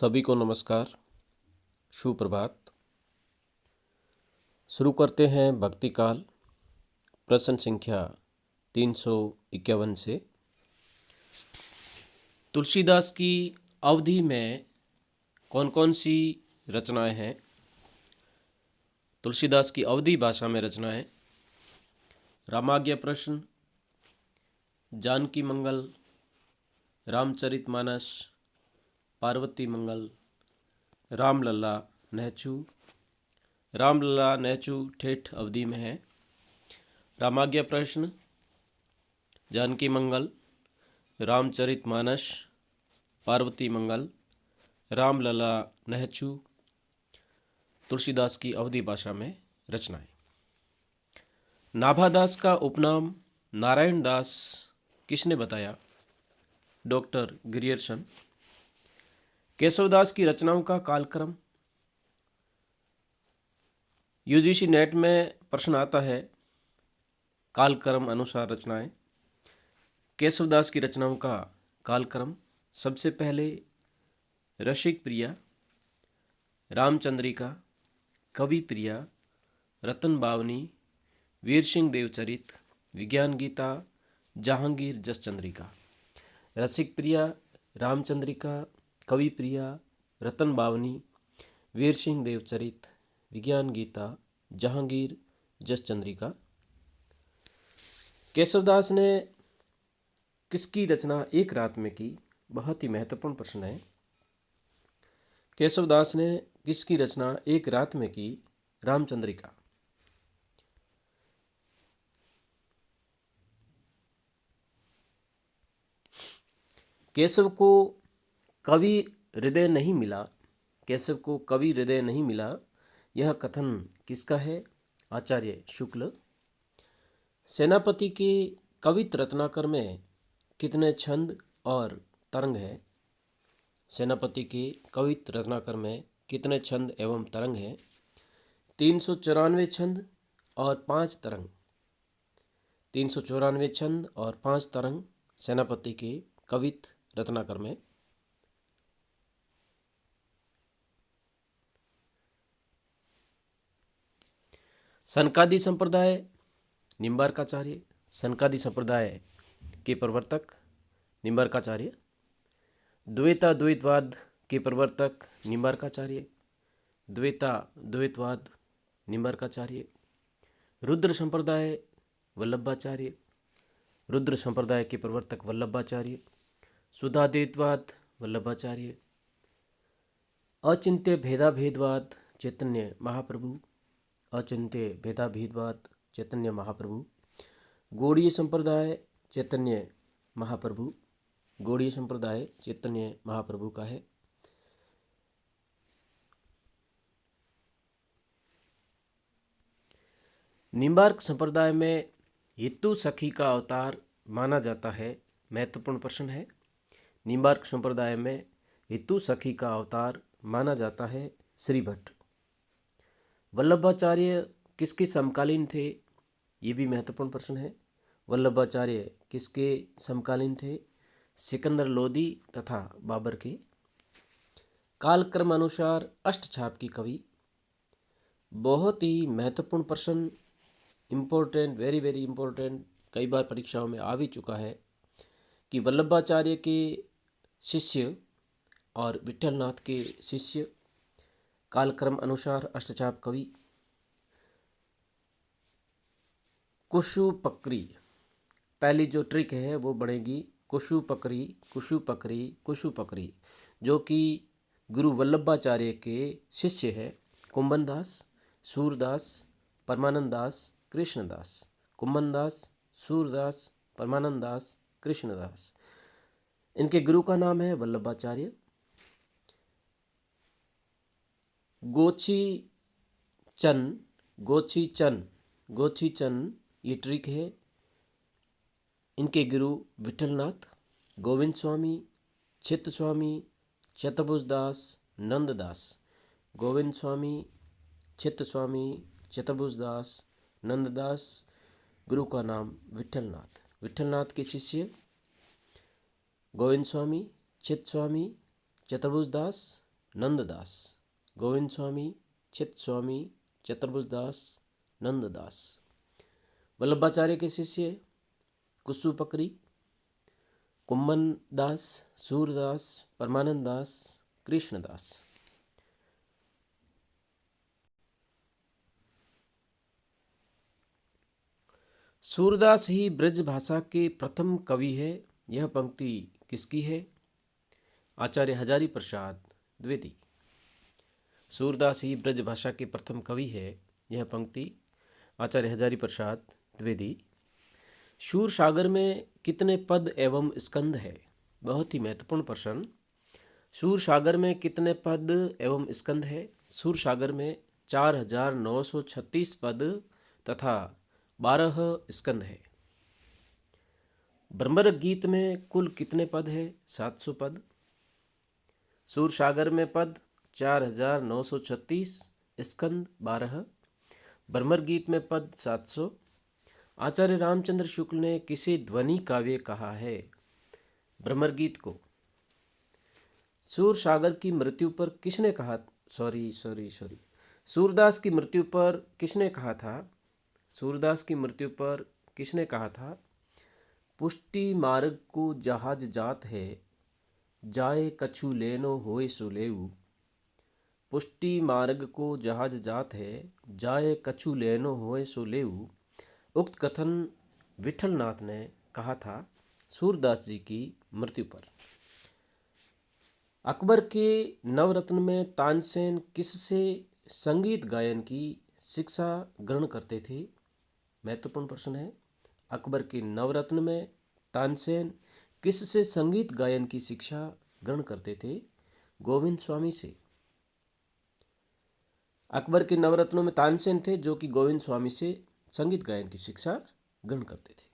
सभी को नमस्कार, सुप्रभात। शुरू करते हैं भक्ति काल। प्रश्न संख्या 351 से। तुलसीदास की अवधि में कौन कौन सी रचनाएं हैं? तुलसीदास की अवधि भाषा में रचनाएं: रामाज्ञा प्रश्न, जानकी मंगल, रामचरितमानस, पार्वती मंगल, रामलला, नहचू। रामलला नहचू ठेठ अवधि में है। रामाज्ञा प्रश्न, जानकी मंगल, रामचरितमानस, पार्वती मंगल, रामलला, नहचू तुलसीदास की अवधि भाषा में रचनाएं। नाभादास का उपनाम नारायण दास किसने बताया? Doctor Grierson. केशवदास की रचनाओं का कालक्रम। यूजीसी नेट में प्रश्न आता है, कालक्रम अनुसार रचनाएं। केशवदास की रचनाओं का कालक्रम: सबसे पहले रसिक प्रिया, रामचंद्रिका, कवि प्रिया, रतन बावनी, वीर सिंह देवचरित, विज्ञान गीता, जहांगीर जस चंद्रिका। रसिक प्रिया, रामचंद्रिका, कवि प्रिया, रतन बावनी, वीर सिंह देवचरित, विज्ञान गीता, जहांगीर जस चंद्रिका। केशवदास ने किसकी रचना एक रात में की? बहुत ही महत्वपूर्ण प्रश्न है। केशवदास ने किसकी रचना एक रात में की? रामचंद्रिका। केशव को कवि हृदय नहीं मिला। केशव को कवि हृदय नहीं मिला, यह कथन किसका है? आचार्य शुक्ल। सेनापति के कवित रत्नाकर में कितने छंद और तरंग हैं? सेनापति के कवित रत्नाकर में कितने छंद एवं तरंग हैं? 394 छंद और 5 तरंग। 394 छंद और 5 तरंग सेनापति के कवित रत्नाकर में। सनकादि संप्रदाय निम्बार्काचार्य। सनकादि संप्रदाय के प्रवर्तक निम्बार्काचार्य। द्वैता द्वैतवाद के प्रवर्तक निम्बार्काचार्य। द्वैता द्वैतवाद निम्बार्काचार्य। रुद्र संप्रदाय वल्लभाचार्य। रुद्र संप्रदाय के प्रवर्तक वल्लभाचार्य। सुधाद्वैतवाद वल्लभाचार्य। अचिंत्य भेदाभेदवाद चैतन्य महाप्रभु। अचिंत्य भेदाभेदवाद चैतन्य महाप्रभु। गौड़ीय संप्रदाय चैतन्य महाप्रभु। गौड़ीय संप्रदाय चैतन्य महाप्रभु का है। निम्बार्क संप्रदाय में हेतु सखी का अवतार माना जाता है। महत्वपूर्ण प्रश्न है। निम्बार्क संप्रदाय में हेतु सखी का अवतार माना जाता है श्री भट्ट। वल्लभाचार्य किसके समकालीन थे? ये भी महत्वपूर्ण प्रश्न है। वल्लभाचार्य किसके समकालीन थे? सिकंदर लोदी तथा बाबर के। कालक्रम अनुसार अष्टछाप की कवि। बहुत ही महत्वपूर्ण प्रश्न, इम्पोर्टेंट, वेरी वेरी इम्पोर्टेंट, कई बार परीक्षाओं में आ भी चुका है कि वल्लभाचार्य के शिष्य और विठलनाथ के शिष्य कालक्रम अनुसार अष्टछाप कवि। कुशुपकरी, पहली जो ट्रिक है वो बनेगी कुशुपकरी कुशुपकरी कुशुपकरी, जो कि गुरु वल्लभाचार्य के शिष्य है। कुंभनदास, सूरदास, परमानंद दास, कृष्णदास। कुंभनदास, सूरदास, परमानंद दास, कृष्णदास। इनके गुरु का नाम है वल्लभाचार्य। गोची चन, गोची चन, गोची चन ये ट्रिक है। इनके गुरु विठलनाथ, गोविंद स्वामी, चित्त स्वामी, चतुर्भुज दास, नंददास। गोविंद स्वामी, चित्त स्वामी, चतुर्भुज दास, नंददास। गुरु का नाम विठलनाथ। विठलनाथ के शिष्य गोविंद स्वामी, चित्त स्वामी, चतुर्भुज दास, नंददास, गोविंद स्वामी, चित स्वामी, चतुर्भुजदास, नंददास। वल्लभाचार्य के शिष्य कुसुपकरी, कुम्मन दास, सूरदास, परमानंद दास, कृष्णदास। सूरदास ही ब्रज भाषा के प्रथम कवि है। यह पंक्ति किसकी है? आचार्य हजारी प्रसाद द्विवेदी। सूरदास ही ब्रज भाषा के प्रथम कवि है। यह पंक्ति आचार्य हजारी प्रसाद द्विवेदी। शूर सागर में कितने पद एवं स्कंद है? बहुत ही महत्वपूर्ण प्रश्न। शूर सागर में कितने पद एवं स्कंद है? शूर सागर में 4936 पद तथा 12 स्कंद है। ब्रह्मरक गीत में कुल कितने पद है? 700 पद। शूर सागर में पद 4936, स्कंद 12, ब्रह्मर गीत में पद 700। आचार्य रामचंद्र शुक्ल ने किसे ध्वनि काव्य कहा है? ब्रह्मर गीत को। शूर सागर की मृत्यु पर किसने कहा? सूरदास की मृत्यु पर किसने कहा था? सूरदास की मृत्यु पर किसने कहा था? पुष्टि मार्ग को जहाज जात है, जाए कछु लेनो होए सो लेऊ। पुष्टि मार्ग को जहाज जात है, जाए कछु लेनो होए सो लेऊ। उक्त कथन विठलनाथ ने कहा था सूरदास जी की मृत्यु पर। अकबर के नवरत्न में तानसेन किससे संगीत गायन की शिक्षा ग्रहण करते थे? महत्वपूर्ण प्रश्न है। अकबर के नवरत्न में तानसेन किससे संगीत गायन की शिक्षा ग्रहण करते थे? गोविंद स्वामी से। अकबर के नवरत्नों में तानसेन थे जो कि गोविंद स्वामी से संगीत गायन की शिक्षा ग्रहण करते थे।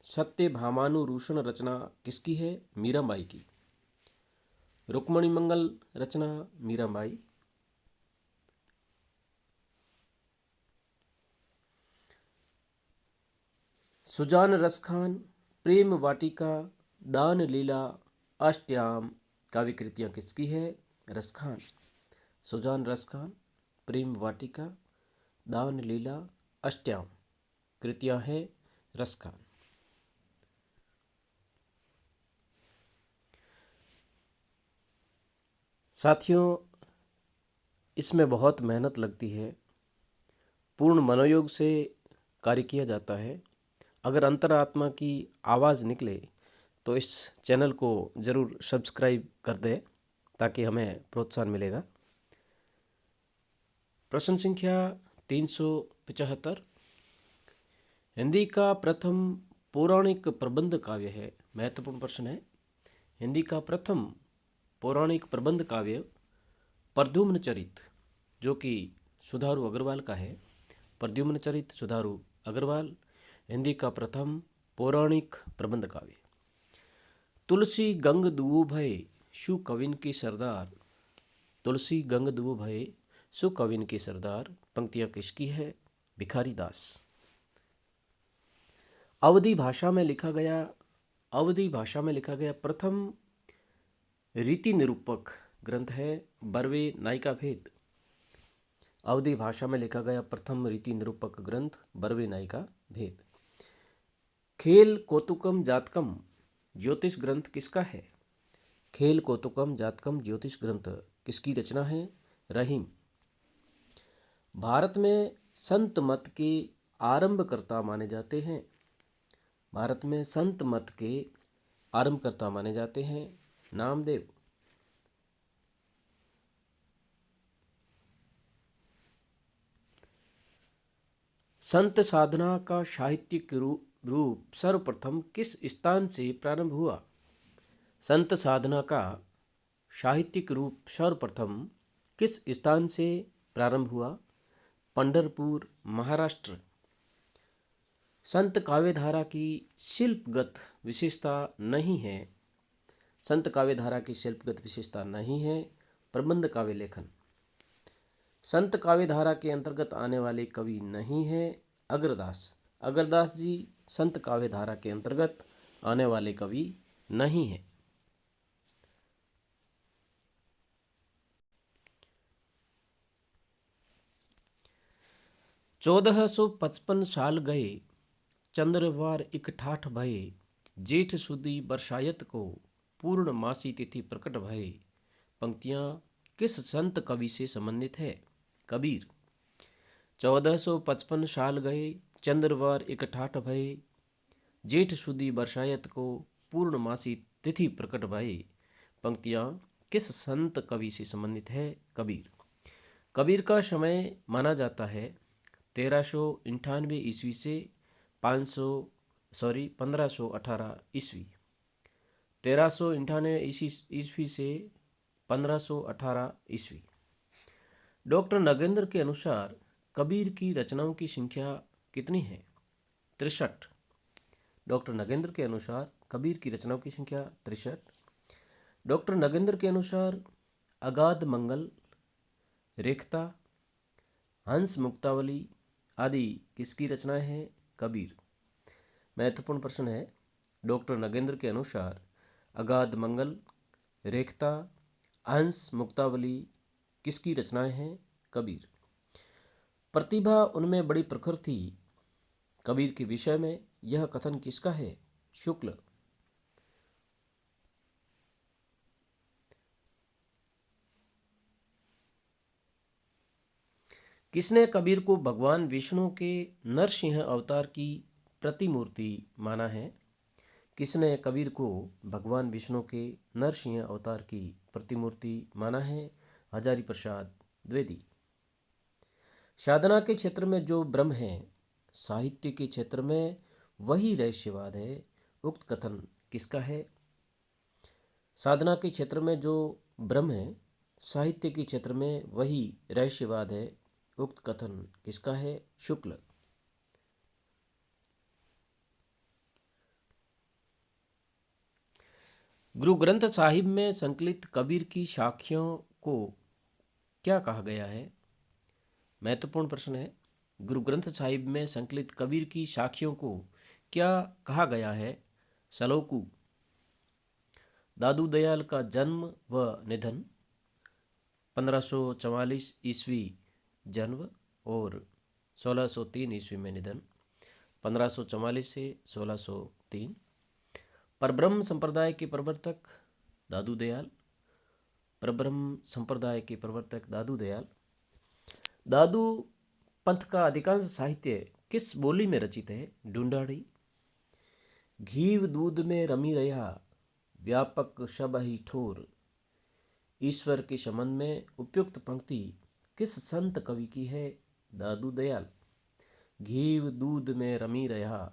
सत्यभामानुरूषण रचना किसकी है? मीराबाई की। रुक्मणी मंगल रचना मीराबाई। सुजान रसखान, प्रेम वाटिका, दान लीला, अष्टयाम काव्य कृतियाँ किसकी है? रसखान। सुजान रसखान, प्रेम वाटिका, दान लीला, अष्टयाम कृतियाँ है रसखान। साथियों, इसमें बहुत मेहनत लगती है, पूर्ण मनोयोग से कार्य किया जाता है। अगर अंतरात्मा की आवाज़ निकले तो इस चैनल को ज़रूर सब्सक्राइब कर दें ताकि हमें प्रोत्साहन मिलेगा। प्रश्न संख्या 375। हिंदी का प्रथम पौराणिक प्रबंध काव्य है। महत्वपूर्ण प्रश्न है। हिंदी का प्रथम पौराणिक प्रबंध काव्य प्रद्युम्न चरित, जो कि सुधारू अग्रवाल का है। प्रद्युम्न चरित सुधारू अग्रवाल हिंदी का प्रथम पौराणिक प्रबंध काव्य। तुलसी गंग दुऊ भय सु कविन की सरदार। तुलसी गंग दुऊ भय सु कविन की सरदार पंक्तियां किसकी है? भिखारी दास। अवधी भाषा में लिखा गया प्रथम रीति निरूपक ग्रंथ है बरवे नायिका भेद। अवधी भाषा में लिखा गया प्रथम रीति निरूपक ग्रंथ बरवे नायिका भेद। खेल कौतुकम जातकम ज्योतिष ग्रंथ किसका है? खेल कौतुकम जातकम ज्योतिष ग्रंथ किसकी रचना है? रहीम। भारत में संत मत के आरंभकर्ता माने जाते हैं। भारत में संत मत के आरंभकर्ता माने जाते हैं नामदेव। संत साधना का साहित्यिक रूप सर्वप्रथम किस स्थान से प्रारंभ हुआ? संत साधना का साहित्यिक रूप सर्वप्रथम किस स्थान से प्रारंभ हुआ? पंढरपुर, महाराष्ट्र। संत काव्यधारा की शिल्पगत विशेषता नहीं है। संत काव्यधारा की शिल्पगत विशेषता नहीं है प्रबंध काव्य लेखन। संत काव्यधारा के अंतर्गत आने वाले कवि नहीं है अग्रदास। अग्रदास जी संत काव्यधारा के अंतर्गत आने वाले कवि नहीं हैं। 1455 साल गए, चंद्रवार इक ठाठ भये, जेठ सुदी बरसायत को, पूर्ण मासी तिथि प्रकट भये। पंक्तियां किस संत कवि से संबंधित है? कबीर। 1455 साल गए, चंद्रवार इक ठाठ भये, जेठ सुदी बरसायत को, पूर्ण मासी तिथि प्रकट भये। पंक्तियां किस संत कवि से संबंधित है? कबीर। कबीर का समय माना जाता है 1398 ईस्वी से 1518 ईस्वी। 1398 ईस्वी से 1518 ईस्वी। डॉक्टर नगेंद्र के अनुसार कबीर की रचनाओं की संख्या कितनी है? 63। डॉक्टर नगेंद्र के अनुसार कबीर की रचनाओं की संख्या 63। डॉक्टर नगेंद्र के अनुसार अगाध मंगल, रेखता, हंस मुक्तावली आदि किसकी रचनाएं हैं? कबीर। महत्वपूर्ण प्रश्न है। डॉक्टर नगेंद्र के अनुसार अगाध मंगल, रेखता, हंस मुक्तावली किसकी रचनाएं हैं? कबीर। प्रतिभा उनमें बड़ी प्रखर थी, कबीर के विषय में यह कथन किसका है? शुक्ल। किसने कबीर को भगवान विष्णु के नरसिंह अवतार की प्रतिमूर्ति माना है? किसने कबीर को भगवान विष्णु के नरसिंह अवतार की प्रतिमूर्ति माना है? हजारी प्रसाद द्विवेदी। साधना के क्षेत्र में जो ब्रह्म है, साहित्य के क्षेत्र में वही रहस्यवाद है, उक्त कथन किसका है? साधना के क्षेत्र में जो ब्रह्म है, साहित्य के क्षेत्र में वही रहस्यवाद है, उक्त कथन किसका है? शुक्ल। गुरु ग्रंथ साहिब में संकलित कबीर की साखियों को क्या कहा गया है? महत्वपूर्ण प्रश्न है। गुरु ग्रंथ साहिब में संकलित कबीर की साखियों को क्या कहा गया है? सलोकू। दादू दयाल का जन्म व निधन 1544 ईस्वी जन्म और 1603 ईस्वी में निधन। 1544 से 1603। परब्रह्म संप्रदाय के प्रवर्तक दादू दयाल। परब्रह्म संप्रदाय के प्रवर्तक दादू दयाल। दादू पंथ का अधिकांश साहित्य किस बोली में रचित है? ढूंढाड़ी। घीव दूध में रमी रहा, व्यापक सब ही ठोर, ईश्वर के संबंध में उपयुक्त पंक्ति किस संत कवि की है? दादू दयाल। घीव दूध में रमी रहा,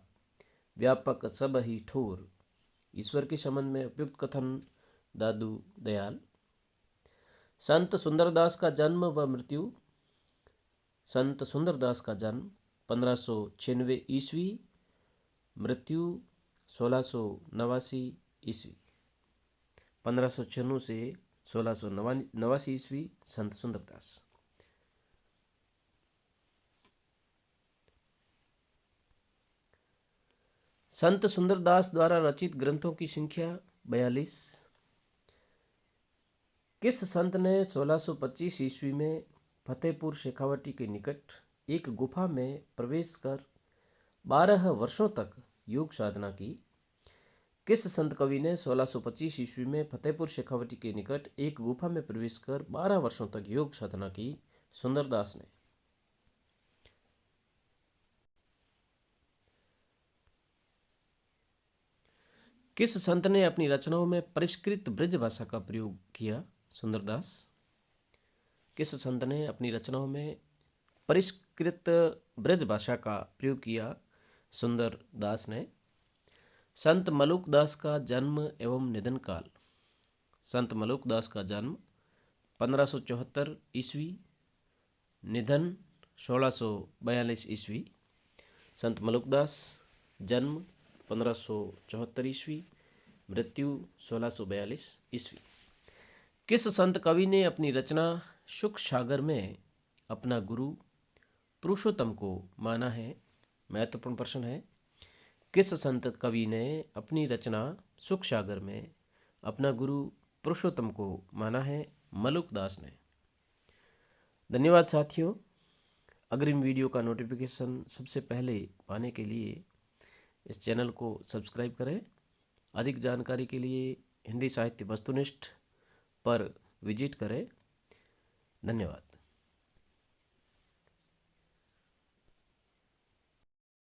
व्यापक सब ही ठोर, ईश्वर के संबंध में उपयुक्त कथन दादू दयाल। संत सुंदरदास का जन्म व मृत्यु। संत सुंदरदास का जन्म 1596 ईस्वी, मृत्यु 1689 ईस्वी। 1596 से 1689 ईस्वी संत सुंदरदास। संत सुंदरदास द्वारा रचित ग्रंथों की संख्या 42। किस संत ने 1625 ईस्वी में फतेहपुर शेखावटी के निकट एक गुफा में प्रवेश कर 12 वर्षों तक योग साधना की? किस संत कवि ने 1625 ईस्वी में फतेहपुर शेखावटी के निकट एक गुफा में प्रवेश कर 12 वर्षों तक योग साधना की? सुंदरदास ने। किस संत ने अपनी रचनाओं में परिष्कृत ब्रज भाषा का प्रयोग किया? सुंदरदास। किस संत ने अपनी रचनाओं में परिष्कृत ब्रज भाषा का प्रयोग किया? सुंदरदास ने। संत मलुकदास का जन्म एवं निधन काल। संत मलुकदास का जन्म 1574 ईस्वी, निधन 1642 ईस्वी। संत मलुकदास जन्म 1574 ईस्वी, मृत्यु 1642 ईस्वी। किस संत कवि ने अपनी रचना सुख सागर में अपना गुरु पुरुषोत्तम को माना है? महत्वपूर्ण प्रश्न है। किस संत कवि ने अपनी रचना सुख सागर में अपना गुरु पुरुषोत्तम को माना है? मलुकदास ने। धन्यवाद साथियों। अग्रिम वीडियो का नोटिफिकेशन सबसे पहले पाने के लिए इस चैनल को सब्सक्राइब करें। अधिक जानकारी के लिए हिंदी साहित्य वस्तुनिष्ठ पर विजिट करें। धन्यवाद।